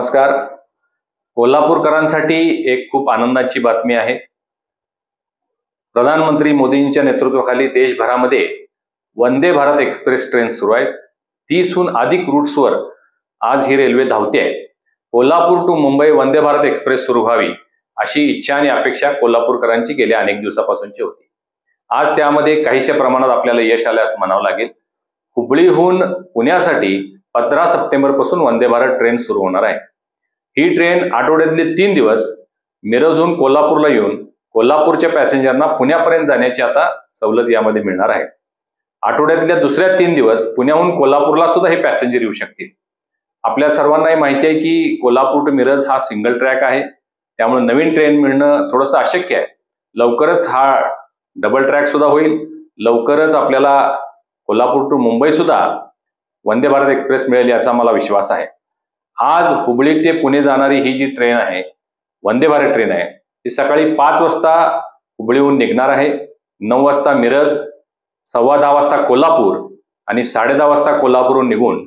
नमस्कार. कोल्हापूरकरांसाठी एक खूप आनंदाची बातमी आहे. प्रधानमंत्री मोदींच्या नेतृत्वाखाली देशभरामध्ये वंदे भारत एक्सप्रेस ट्रेन सुरू आहे. 30हून अधिक रूट्सवर आज ही रेल्वे धावते आहे. कोल्हापूर टू मुंबई वंदे भारत एक्सप्रेस सुरू व्हावी अशी इच्छा आणि अपेक्षा कोल्हापूरकरांची गेल्या अनेक दिवसापासूनची होती. आज त्यामध्ये काहीशा प्रमाणात आपल्याला यश आले असं म्हणावं लागेल. हुबळीहून पुण्यासाठी 15 सप्टेंबर पासून वंदे भारत ट्रेन सुरू होणार आहे. ही ट्रेन आठवड्यातले 3 दिवस मिरजहून कोल्हापूरला येऊन कोल्हापूरच्या पॅसेंजरना पुण्यापर्यंत जाण्याची आता सवलत यामध्ये मिळणार आहे. आठवड्यातल्या दुसऱ्या 3 दिवस पुण्याहून कोल्हापूरला सुद्धा हे पॅसेंजर येऊ शकतील. आपल्या सर्वांनाही माहिती आहे की कोल्हापूर टू मिरज हा सिंगल ट्रॅक आहे, त्यामुळे नवीन ट्रेन मिळणं थोडंसं अशक्य आहे. लवकरच हा डबल ट्रॅक सुद्धा होईल. लवकरच आपल्याला कोल्हापूर टू मुंबई सुद्धा वंदे भारत एक्सप्रेस मिळेल याचा मला विश्वास आहे. आज हुबळी ते पुणे जाणारी ही जी ट्रेन आहे, वंदे भारत ट्रेन आहे, ती सकाळी 5 वाजता हुबळीहून निघणार आहे. 9 वाजता मिरज, 10:15 वाजता कोल्हापूर आणि 10:30 वाजता कोल्हापूरहून निघून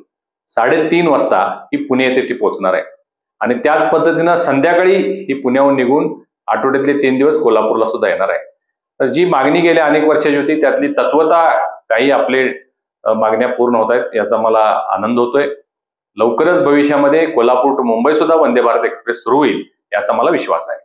3:30 वाजता ही पुणे येथे ती पोहोचणार आहे. आणि त्याच पद्धतीनं संध्याकाळी ही पुण्याहून निघून आठवड्यातले 3 दिवस कोल्हापूरला सुद्धा येणार आहे. तर जी मागणी गेल्या अनेक वर्षाची होती त्यातली तत्वता काही आपले मागण्या पूर्ण होत आहेत याचा मला आनंद होतोय. लवकरच भविष्यामध्ये कोल्हापूर टू मुंबई सुद्धा वंदे भारत एक्सप्रेस सुरू होईल याचा मला विश्वास आहे.